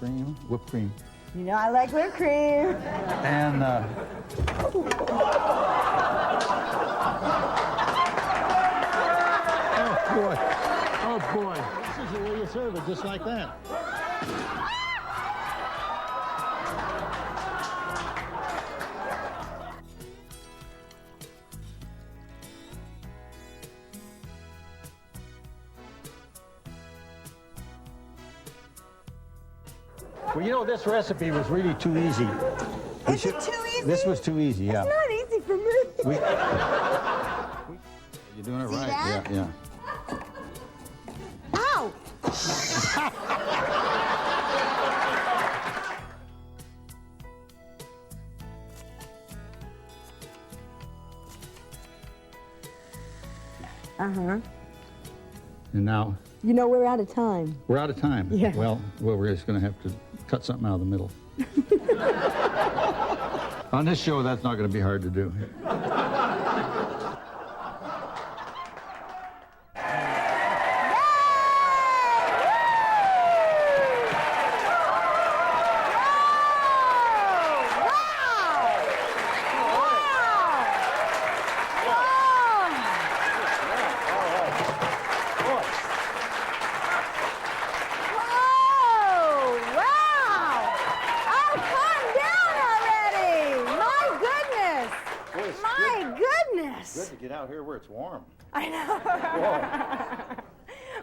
cream, whipped cream. You know I like whipped cream. And Oh boy, this is the way you serve it, just like that. Well, you know, this recipe was really too easy. Is it too easy? This was too easy, yeah. It's not easy for me. you're doing it See right. that? Yeah. Ow! Uh-huh. And now You know we're out of time. we're out of time. Yeah. Well, we're just going to have to cut something out of the middle. On this show, that's not going to be hard to do. Good to get out here where it's warm. I know.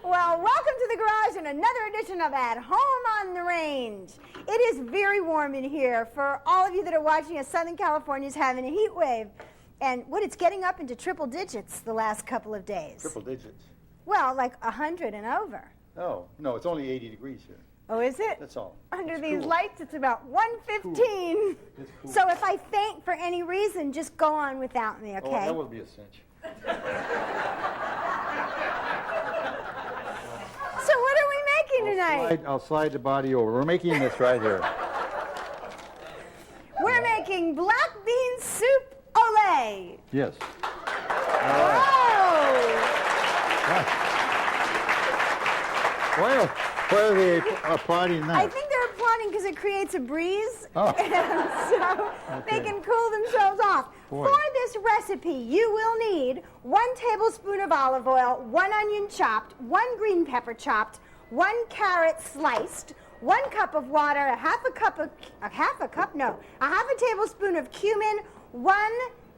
Well, welcome to the garage and another edition of At Home on the Range. It is very warm in here. For all of you that are watching us, Southern California is having a heat wave. And it's getting up into triple digits the last couple of days. Triple digits? Well, like 100 and over. Oh, no, it's only 80 degrees here. Oh, is it? That's all. Under It's these cool. lights, it's about 115. It's cool. So if I faint for any reason, just go on without me, okay? Oh, that would be a cinch. So what are we making tonight? I'll slide the body over. We're making this right here. We're making black bean soup ole. Yes. Oh! Why are they applauding that? I think they're applauding because it creates a breeze, Oh. and so they Okay. can cool themselves off. Boy. For this recipe, you will need 1 tablespoon of olive oil, 1 onion chopped, 1 green pepper chopped, 1 carrot sliced, 1 cup of water, a half a tablespoon of cumin, 1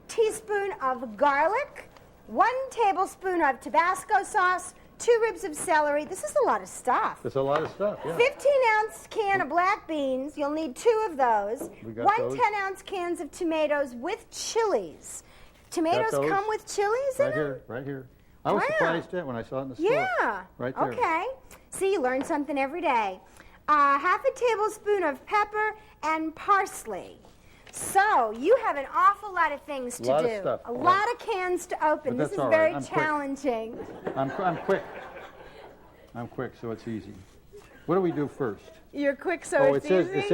teaspoon of garlic, 1 tablespoon of Tabasco sauce, 2 ribs of celery. This is a lot of stuff. There's a lot of stuff, yeah. 15-ounce can of black beans. You'll need 2 of those. We got 1 those. 10-ounce cans of tomatoes with chilies. Tomatoes those. come with chilies in Right them? here, right here. I was Wow. surprised at when I saw it in the store. Yeah. Right there. Okay. See, you learn something every day. Half a tablespoon of pepper and parsley. So you have an awful lot of things to Lot do. of stuff. A Yeah. lot of cans to open. But This that's is all right. very I'm quick. challenging. I'm quick. I'm quick, so it's easy. What do we do first? You're quick, so Oh, it's it easy.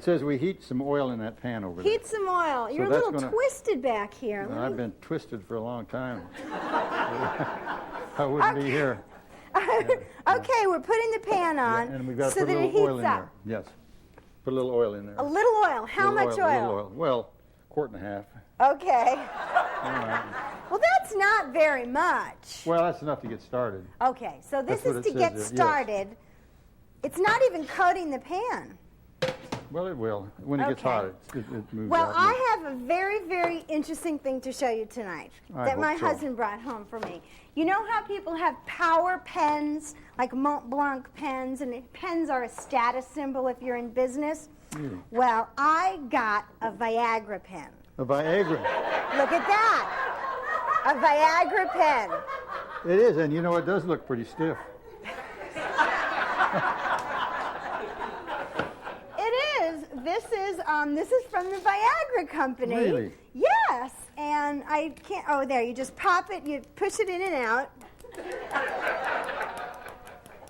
says we heat some oil in that pan over there. Heat some oil. You're a that's little gonna- twisted back here. Well, I've been twisted for a long time. I wouldn't be here. Okay, we're putting the pan on And we've got to so put a that it little oil heats in up. there. Yes. Put a little oil in there. A little oil. How much A little oil? oil. Well, quart and a half. Okay. All right. Well, that's not very much. Well, that's enough to get started. Okay, so this That's what is it to get says there, yes. started. It's not even coating the pan. Well, it will. When it gets Okay. hot, it moves Well, out. I have a very, very interesting thing to show you tonight I that hope my so. husband brought home for me. You know how people have power pens, like Mont Blanc pens, and pens are a status symbol if you're in business? Really? Well, I got a Viagra pen. A Viagra. Look at that. A Viagra pen. It is, and you know, it does look pretty stiff. It is. This is from the Viagra company. Really? Yes. And I can't. Oh, there. You just pop it. You push it in and out,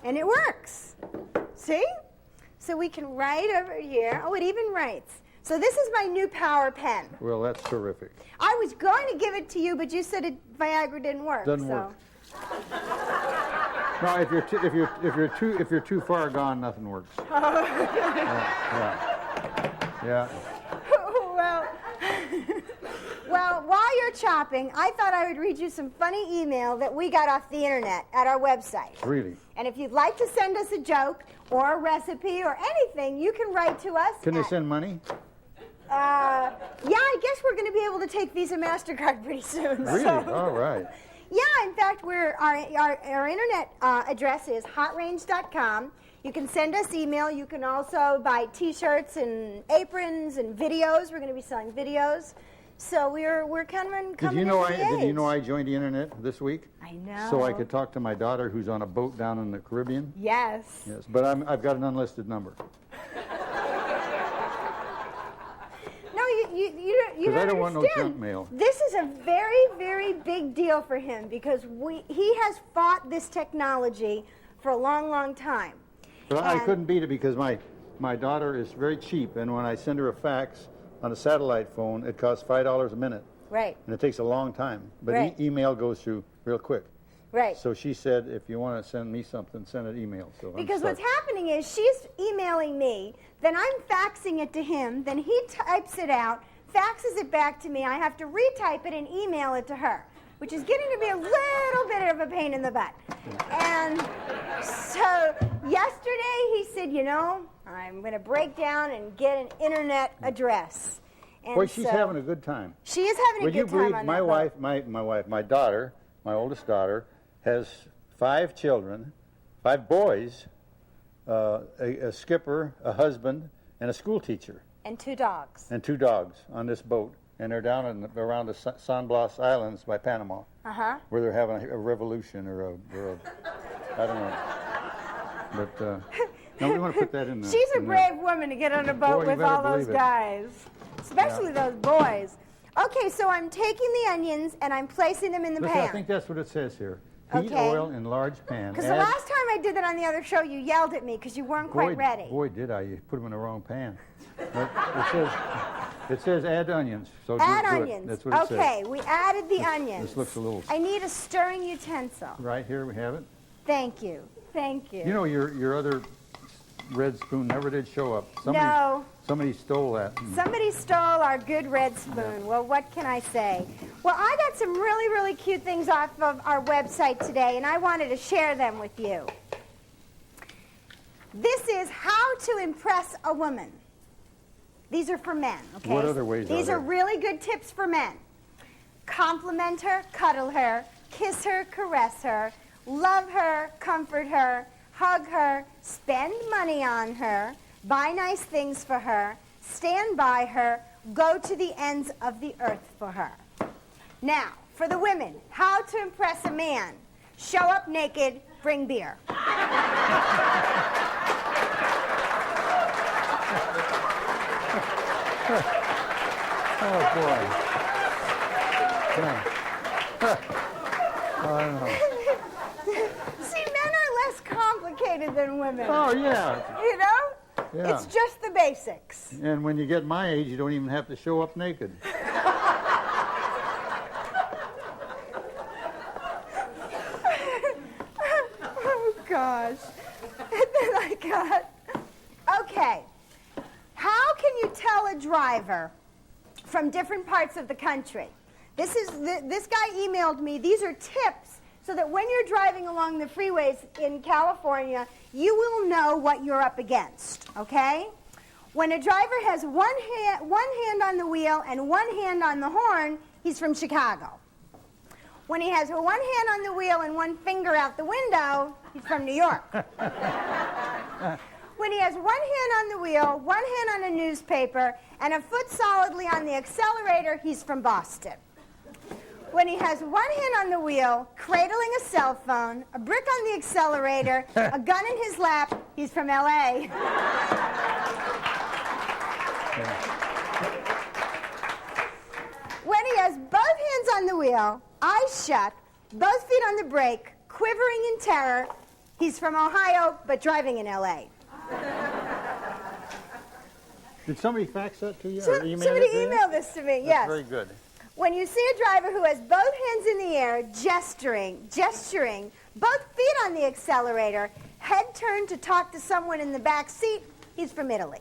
and it works. See? So we can write over here. Oh, it even writes. So this is my new power pen. Well, that's terrific. I was going to give it to you, but you said Viagra didn't work. Doesn't so. work. No, if you're too far gone, nothing works. Yeah. Well, well, while you're chopping, I thought I would read you some funny email that we got off the internet at our website. Really? And if you'd like to send us a joke or a recipe or anything, you can write to us. Can they send money? Yeah, I guess we're going to be able to take Visa MasterCard pretty soon. Really? So. All right. Yeah, in fact, our internet address is hotrange.com. You can send us email. You can also buy T-shirts and aprons and videos. We're going to be selling videos. So we're coming. Did you know I joined the internet this week? I know. So I could talk to my daughter who's on a boat down in the Caribbean. Yes. Yes, but I've got an unlisted number. No, you don't I don't want no understand. junk mail. This is a very, very big deal for him because he has fought this technology for a long, long time. But I couldn't beat it because my daughter is very cheap, and when I send her a fax on a satellite phone, it costs $5 a minute. Right. And it takes a long time. But Right. email goes through real quick. Right. So she said, if you want to send me something, send it email. So Because what's happening is she's emailing me, then I'm faxing it to him, then he types it out, faxes it back to me. I have to retype it and email it to her, which is getting to be a little bit of a pain in the butt. And so yesterday he said, I'm going to break down and get an internet address. And boy, she's having a good time. She is having a good time on that boat. My daughter, my oldest daughter, has 5 children, 5 boys, a skipper, a husband, and a school teacher. And 2 dogs. And 2 dogs on this boat. And they're down around the San Blas Islands by Panama, where they're having a revolution or I don't know. But no, we want to put that in there. She's a brave woman to get on a boat with all those guys, especially those boys. Okay, so I'm taking the onions and I'm placing them in the pan. I think that's what it says here. Heat oil in large pan. Because the last time I did that on the other show, you yelled at me because you weren't quite ready. Boy, did I. You put them in the wrong pan. It says add onions. So add do onions. That's what it says. Okay, we added the onions. This looks a little... I need a stirring utensil. Right here we have it. Thank you. Thank you. You know, your other red spoon never did show up. Somebody stole that. Somebody stole our good red spoon. Yeah. Well, what can I say? Well, I got some really, really cute things off of our website today, and I wanted to share them with you. This is how to impress a woman. These are for men, okay? What other ways These are really good tips for men. Compliment her, cuddle her, kiss her, caress her, love her, comfort her, hug her, spend money on her, buy nice things for her, stand by her, go to the ends of the earth for her. Now, for the women, how to impress a man. Show up naked, bring beer. Oh, boy. I don't know. See, men are less complicated than women. Oh, yeah. You know? Yeah. It's just the basics. And when you get my age, you don't even have to show up naked. Oh, gosh. And then I got... Okay. How can you tell a driver from different parts of the country? This guy emailed me. These are tips so that when you're driving along the freeways in California, you will know what you're up against, okay? When a driver has one hand on the wheel and one hand on the horn, he's from Chicago. When he has one hand on the wheel and one finger out the window, he's from New York. When he has one hand on the wheel, one hand on a newspaper, and a foot solidly on the accelerator, he's from Boston. When he has one hand on the wheel, cradling a cell phone, a brick on the accelerator, a gun in his lap, he's from L.A. When he has both hands on the wheel, eyes shut, both feet on the brake, quivering in terror, he's from Ohio, but driving in L.A. Did somebody fax that to you or email Somebody it to you? emailed this to me, That's yes. very good. When you see a driver who has both hands in the air, gesturing, Both feet on the accelerator, head turned to talk to someone in the back seat. He's from Italy.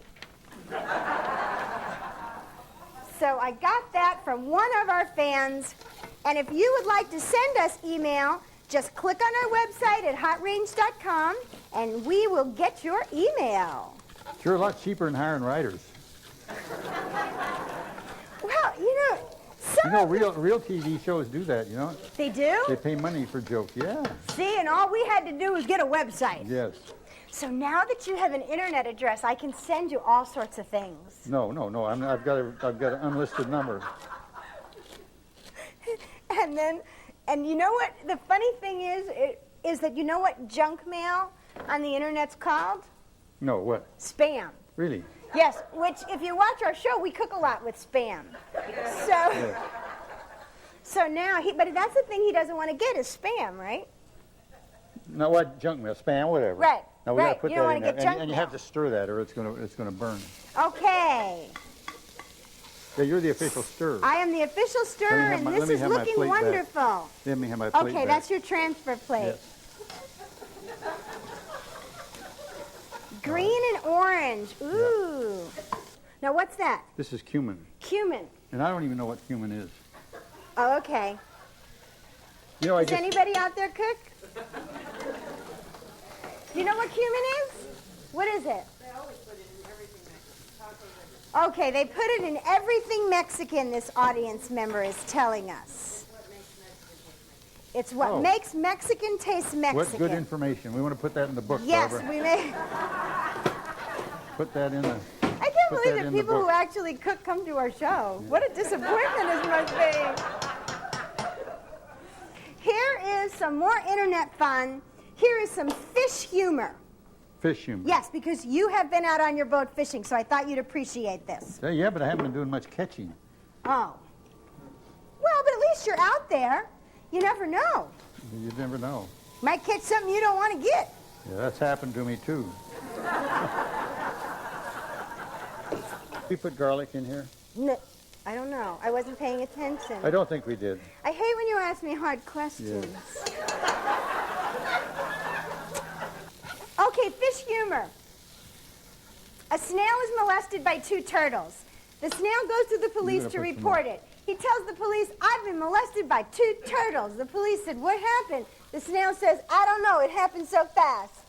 So I got that from one of our fans. And if you would like to send us email, just click on our website at hotrange.com, and we will get your email. Sure, a lot cheaper than hiring writers. Well, real TV shows do that, you know? They do? They pay money for jokes, yeah. See, and all we had to do was get a website. Yes. So now that you have an internet address, I can send you all sorts of things. No. I've got an unlisted number. And you know what? The funny thing is that you know what junk mail on the internet's called? No, what? Spam. Really? Yes, which if you watch our show, we cook a lot with spam. So, Yes. So now but that's the thing he doesn't want to get is spam, right? No, what? Junk mail, spam, whatever. Right. Now we right. gotta put You don't that want in to get there. junk And you mail. have to stir that or it's gonna burn. Okay. Yeah, you're the official stirrer. I am the official stirrer, and this is looking wonderful. Let me have my plate Okay, back. that's your transfer plate. Yes. Green and orange. Ooh. Yeah. Now, what's that? This is cumin. Cumin. And I don't even know what cumin is. Oh, okay. You know, Does anybody out there cook? Do you know what cumin is? What is it? They always put it in everything Mexican. Okay, they put it in everything Mexican, this audience member is telling us. It's what makes Mexican taste Mexican. What good information. We want to put that in the book, yes, Barbara. we may. Put that in the... I can't believe that people who actually cook come to our show. Yeah. What a disappointment this must be. Here is some more internet fun. Here is some fish humor. Fish humor? Yes, because you have been out on your boat fishing, so I thought you'd appreciate this. Yeah, but I haven't been doing much catching. Oh. Well, but at least you're out there. You never know. You never know. Might catch something you don't want to get. Yeah, that's happened to me, too. We put garlic in here? No, I don't know. I wasn't paying attention. I don't think we did. I hate when you ask me hard questions. Okay, fish humor. A snail is molested by two turtles. The snail goes to the police to report it. He tells the police, I've been molested by two turtles. The police said, what happened? The snail says, I don't know. It happened so fast.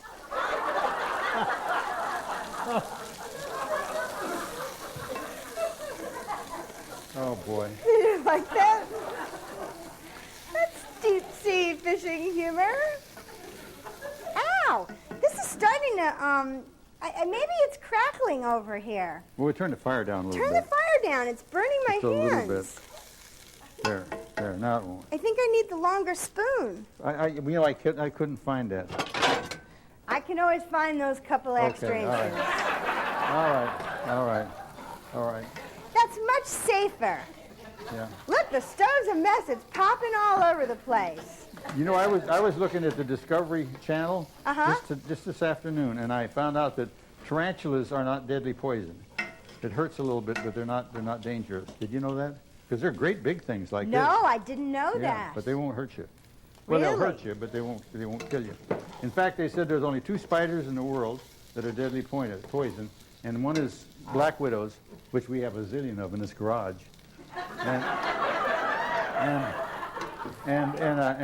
Oh, boy. Like that? That's deep sea fishing humor. Ow! This is starting to, maybe it's crackling over here. Well, we turn the fire down a little bit. Turn the fire down. It's burning my hands. Just a little bit. There, now it won't. I think I need the longer spoon. I couldn't find that. I can always find those couple extra inches. All right. That's much safer. Yeah. Look, the stove's a mess. It's popping all over the place. You know, I was looking at the Discovery Channel just this afternoon, and I found out that tarantulas are not deadly poison. It hurts a little bit, but they're not dangerous. Did you know that? Because they're great big things like this. No, I didn't know Yeah, that. but they won't hurt you. Well, Really? they'll hurt you, but they won't kill you. In fact, they said there's only 2 spiders in the world that are deadly poison, and one is black widows, which we have a zillion of in this garage, and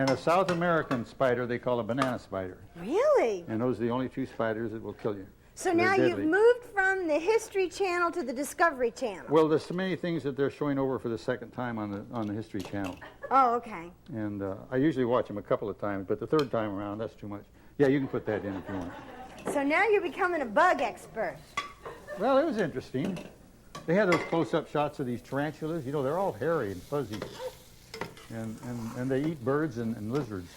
a South American spider they call a banana spider. Really? And those are the only 2 spiders that will kill you. So They're now deadly. you've moved from the History Channel to the Discovery Channel. Well, there's so many things that they're showing over for the second time on the History Channel. Oh, okay. And I usually watch them a couple of times, but the third time around, that's too much. Yeah, you can put that in if you want. So now you're becoming a bug expert. Well, it was interesting. They had those close-up shots of these tarantulas. You know, they're all hairy and fuzzy. And they eat birds and lizards.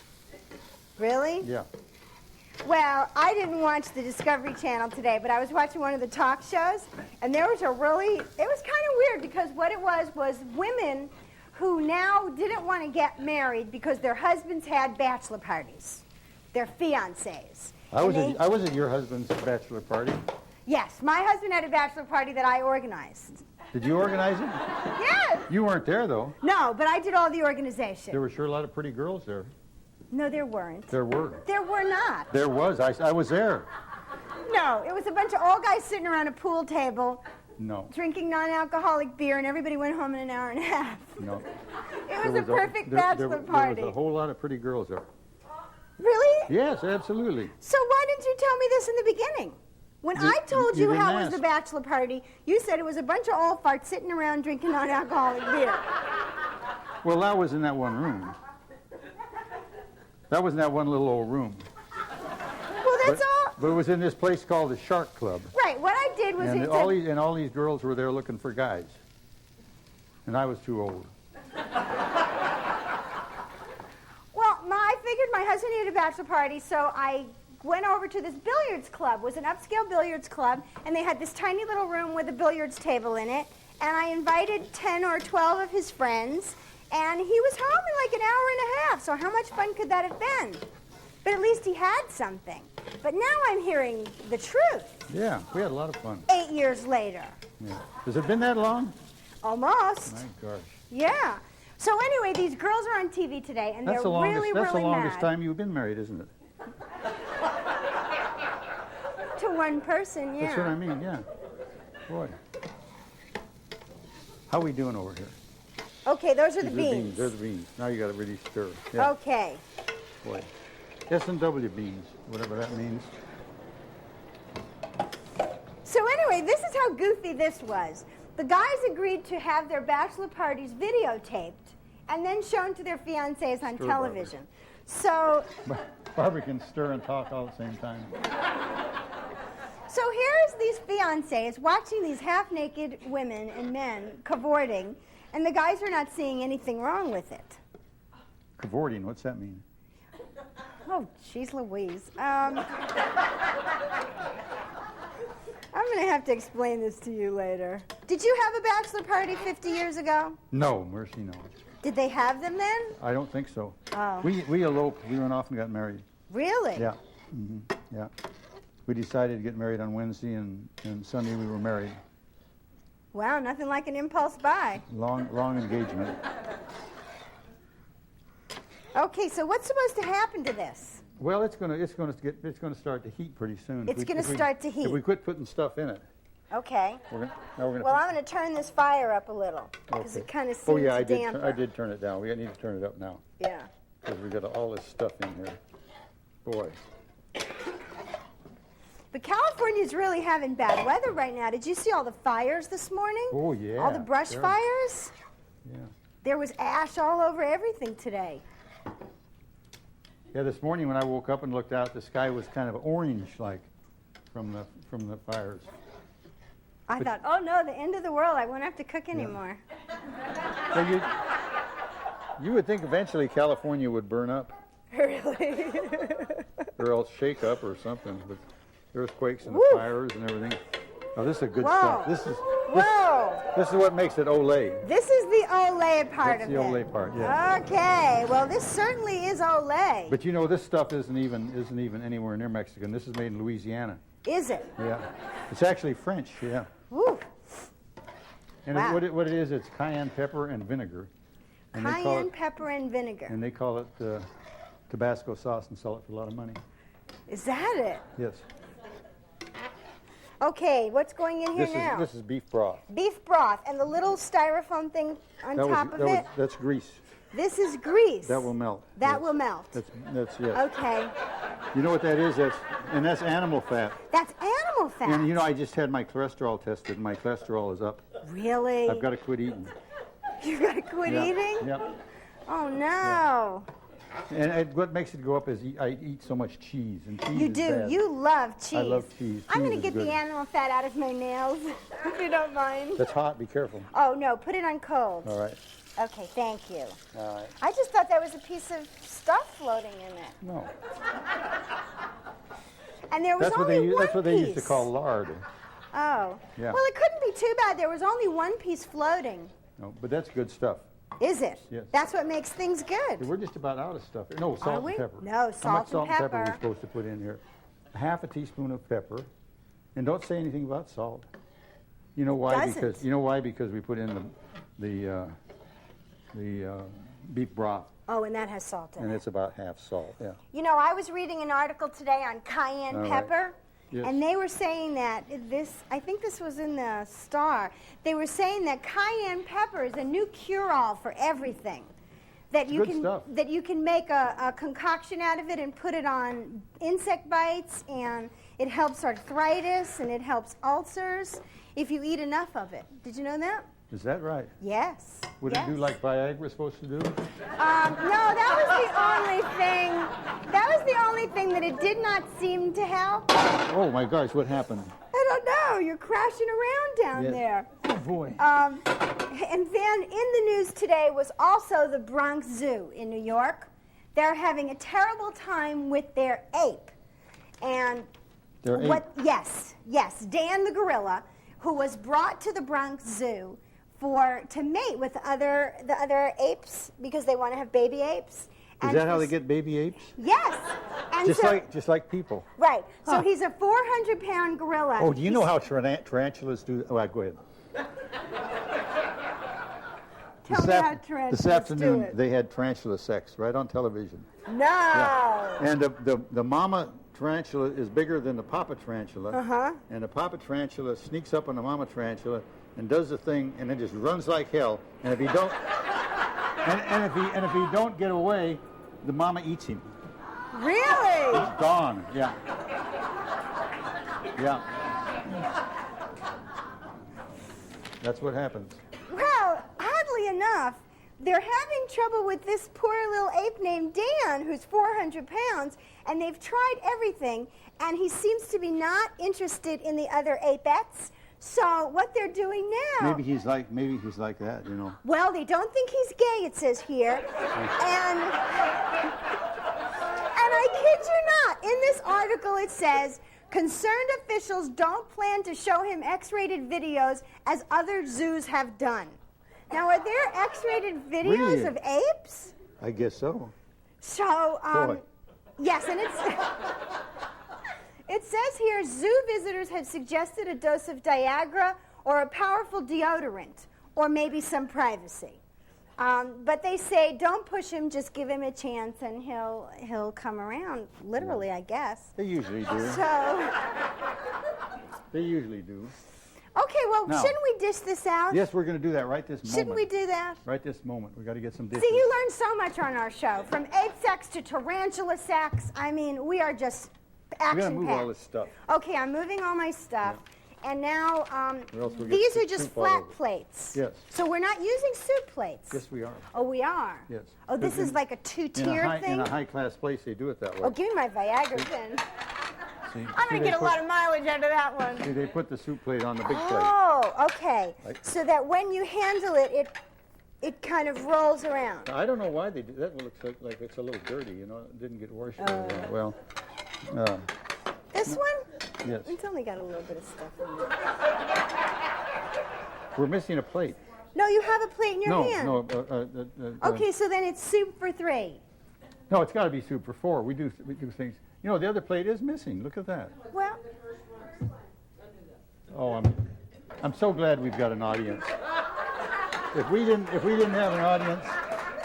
Really? Yeah. Well, I didn't watch the Discovery Channel today, but I was watching one of the talk shows, and there was it was kind of weird because what it was women who now didn't want to get married because their husbands had bachelor parties, their fiancés. I was at your husband's bachelor party. Yes, my husband had a bachelor party that I organized. Did you organize it? Yes. You weren't there, though. No, but I did all the organization. There were sure a lot of pretty girls there. No, there weren't. There were. There were not. There was. I was there. No, it was a bunch of old guys sitting around a pool table No. drinking non-alcoholic beer, and everybody went home in an hour and a half. No. It was a perfect bachelor party. There was a whole lot of pretty girls there. Really? Yes, absolutely. So why didn't you tell me this in the beginning? When I told you didn't how was ask. the bachelor party, you said it was a bunch of old farts sitting around drinking non-alcoholic beer. Well, that was in that one room. That was in that one little old room. Well, that's all. But it was in this place called the Shark Club. Right. What I did was And all these girls were there looking for guys. And I was too old. Well, I figured my husband needed a bachelor party, so I went over to this billiards club. It was an upscale billiards club, and they had this tiny little room with a billiards table in it. And I invited 10 or 12 of his friends, and he was home in like an hour and a half. So how much fun could that have been? But at least he had something. But now I'm hearing the truth. Yeah, we had a lot of fun. 8 years later. Yeah. Has it been that long? Almost. My gosh. Yeah. So anyway, these girls are on TV today, and That's they're really, that's really the longest mad. time you've been married, isn't it? To one person, yeah. That's what I mean, yeah. Boy. How we doing over here? Okay, those are the These beans. They're the beans. Now you got to really stir. Yeah. Okay. Boy. S&W beans, whatever that means. So anyway, this is how goofy this was. The guys agreed to have their bachelor parties videotaped and then shown to their fiancés on Sure, television. So Barbara can stir and talk all at the same time. So here's these fiancés watching these half-naked women and men cavorting, and the guys are not seeing anything wrong with it. Cavorting, what's that mean? Oh, jeez Louise. I'm going to have to explain this to you later. Did you have a bachelor party 50 years ago? No, mercy, no. Did they have them then? I don't think so. Oh. We eloped. We went off and got married. Really? Yeah. Yeah. We decided to get married on Wednesday, and Sunday we were married. Wow, nothing like an impulse buy. Long engagement. Okay, so what's supposed to happen to this? Well, it's gonna start to heat pretty soon. It's going to start to heat. If we quit putting stuff in it. Okay. Now we're gonna Well, I'm going to turn this fire up a little because it kind of seems Oh yeah, I damper. did turn it down. We need to turn it up now Yeah. because we got all this stuff in here. Boy. But California's really having bad weather right now. Did you see all the fires this morning? Oh yeah. All the brush Sure. fires? Yeah. There was ash all over everything today. Yeah. This morning when I woke up and looked out, the sky was kind of orange-like from the fires. I thought, oh no, the end of the world. I won't have to cook anymore. So you would think eventually California would burn up, Really? or else shake up or something. But earthquakes and the Woo. fires and everything. Oh, this is good Whoa. stuff. Whoa. This is what makes it Olay. This is the Olay part That's of the it. Olay part, yeah. Okay. Well, this certainly is Olay. But you know, this stuff isn't even anywhere near Mexican. This is made in Louisiana. Is it? Yeah. It's actually French, yeah. Woo. And Wow. what it is, it's cayenne pepper and vinegar. And they call Cayenne it, pepper and vinegar. and they call it Tabasco sauce and sell it for a lot of money. Is that it? Yes. Okay, what's going in here now? This is beef broth. Beef broth and the little styrofoam thing on top of it. That's grease. This is grease. That will melt. That will melt. That's yes. Okay. You know what that is? That's animal fat. That's animal fat. And you know, I just had my cholesterol tested, and my cholesterol is up. Really? I've got to quit eating. You've got to quit Yeah. eating? Yep. Oh, no. And what makes it go up is I eat so much cheese, and cheese You is do. bad. You love cheese. I love cheese. I'm going Cheese to is get good. the animal fat out of my nails, if you don't mind. That's hot. Be careful. Oh, no. Put it on cold. All right. Okay, thank you. All right. I just thought that was a piece of stuff floating in it. No. And there was That's what only they use. one That's what they used to piece. call lard. Oh. Yeah. Well, it couldn't be too bad. There was only one piece floating. No, but that's good stuff. Is it? Yes. That's what makes things good. We're just about out of stuff. No, Are salt we? and pepper. No, How much salt salt and and pepper are we pepper. supposed to put in here? Half a teaspoon of pepper, and don't say anything about salt. You know why? Doesn't. Because we put in the beef broth. Oh, and that has salt in And it. it's about half salt, yeah. You know, I was reading an article today on cayenne All right. pepper, Yes. and they were saying that I think this was in the Star, they were saying that cayenne pepper is a new cure-all for everything. That It's you good can stuff. that you can make a concoction out of it and put it on insect bites, and it helps arthritis and it helps ulcers if you eat enough of it. Did you know that? Is that right? Yes. Would yes. it do like Viagra's supposed to do? No, that was the only thing. That was the only thing that it did not seem to help. Oh my gosh, what happened? I don't know. You're crashing around down Yeah. there. Oh boy. And then in the news today was also the Bronx Zoo in New York. They're having a terrible time with their ape. And Their ape? Yes, Dan the gorilla, who was brought to the Bronx Zoo to mate with the other apes because they want to have baby apes. Is that how they get baby apes? Yes. And Just like people. Right. So Huh. he's a 400-pound gorilla. Oh, do you know how tarantulas do? Oh, go ahead. Tell me how tarantulas This afternoon, do it. they had tarantula sex right on television. No. Yeah. And the mama tarantula is bigger than the papa tarantula. Uh-huh. And the papa tarantula sneaks up on the mama tarantula and does the thing, and then just runs like hell. And if he don't, and if he don't get away, the mama eats him. Really? He's gone. Yeah. Yeah. That's what happens. Well, oddly enough, they're having trouble with this poor little ape named Dan, who's 400 pounds, and they've tried everything, and he seems to be not interested in the other apettes. So what they're doing now... Maybe he's like that, you know. Well, they don't think he's gay, it says here. And I kid you not, in this article it says, concerned officials don't plan to show him X-rated videos as other zoos have done. Now, are there X-rated videos Really? of apes? I guess so. So, Boy. yes, and it says here, zoo visitors have suggested a dose of Viagra or a powerful deodorant, or maybe some privacy. But they say, don't push him, just give him a chance, and he'll come around, literally, I guess. They usually do. So, They usually do. okay, well, Now- shouldn't we dish this out? Yes, we're going to do that right this moment. Shouldn't we do that? Right this moment. We got to get some dishes. See, you learn so much on our show, from ape sex to tarantula sex. I mean, we are just We got to action-packed. move all this stuff. Okay, I'm moving all my stuff. And now, Or else we'll get these are soup just all flat over. plates. Yes. So we're not using soup plates. Yes, we are. Oh, we are? Yes. Oh, this Because is like a two-tier thing? In a high-class place, they do it that way. Oh, give me my Viagra then. See, I'm going to get a lot of mileage out of that one. See, they put the soup plate on the big plate. Oh, okay. Like- So that when you handle it, it kind of rolls around. I don't know why they do that. It looks like it's a little dirty, you know. It didn't get washed very well. This one? Yes. It's only got a little bit of stuff in it. We're missing a plate. No, you have a plate in your hand. No. Okay, so then it's soup for 3. No, it's got to be soup for 4. We do things. You know, the other plate is missing. Look at that. Well, Oh, I'm so glad we've got an audience. If we didn't have an audience,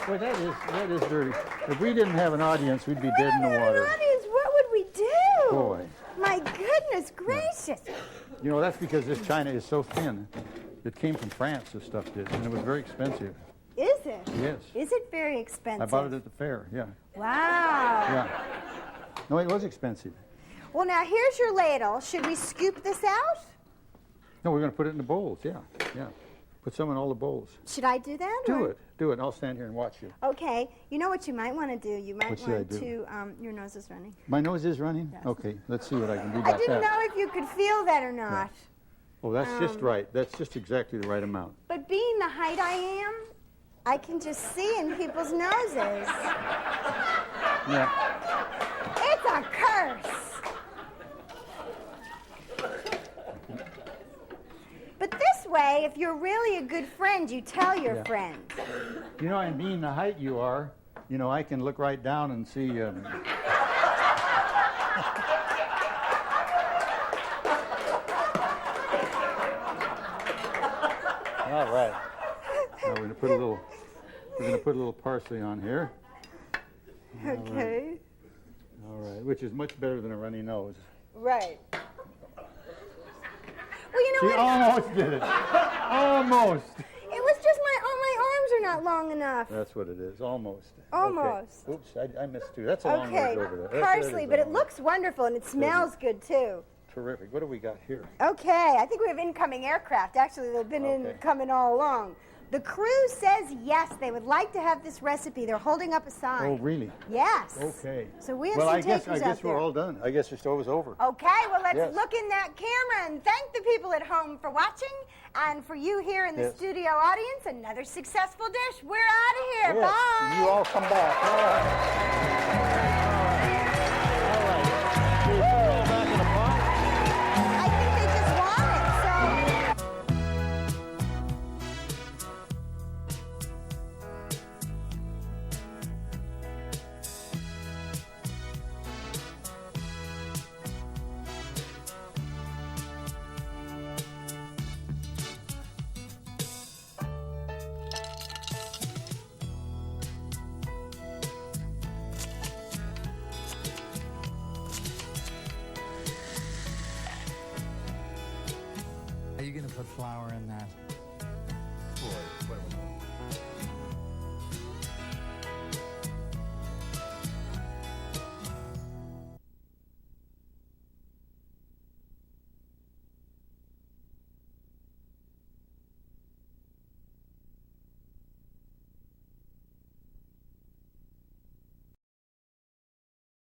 boy, that is dirty. If we didn't have an audience, we'd be dead in the water. audience, what would we do? Boy. My goodness gracious. You know, that's because this china is so thin. It came from France, this stuff did, and it was very expensive. Is it? Yes. Is it very expensive? I bought it at the fair, yeah. Wow. Yeah. No, it was expensive. Well, now here's your ladle. Should we scoop this out? No, we're going to put it in the bowls, yeah. Put some in all the bowls. Should I do that? Do it. I'll stand here and watch you. Okay. You know what you might want to do? You might What should I want do? to, your nose is running. My nose is running? Yes. Okay, let's see what I can do I about didn't that. know if you could feel that or not. Oh, that's just right. That's just exactly the right amount. But being the height I am, I can just see in people's noses. Yeah. It's a curse. But this way, if you're really a good friend, you tell your Yeah. friend. You know, and being the height you are, you know, I can look right down and see. All right. Now we're gonna put a little parsley on here. Okay. All right, which is much better than a runny nose. Right. Well, you know She what? almost did it. Almost. It was just my arms are not long enough. That's what it is, almost. Almost. Okay. Oops, I missed two. That's a long ways over there. Parsley, but it looks wonderful and it smells good too. Terrific. What do we got here? Okay, I think we have incoming aircraft. Actually, they've been incoming all along. The crew says yes, they would like to have this recipe. They're holding up a sign. Oh, really? Yes. Okay. So we have well, some I guess takers out we're there. all done. I guess your show is over. Okay, well, let's Yes. look in that camera and thank the people at home for watching. And for you here in the studio audience, another successful dish. We're out of here. Yes. Bye. You all come back. All right. All right. All right. Should we put it all back in the pot? I think they just want it, so. Are you going to put flour in that?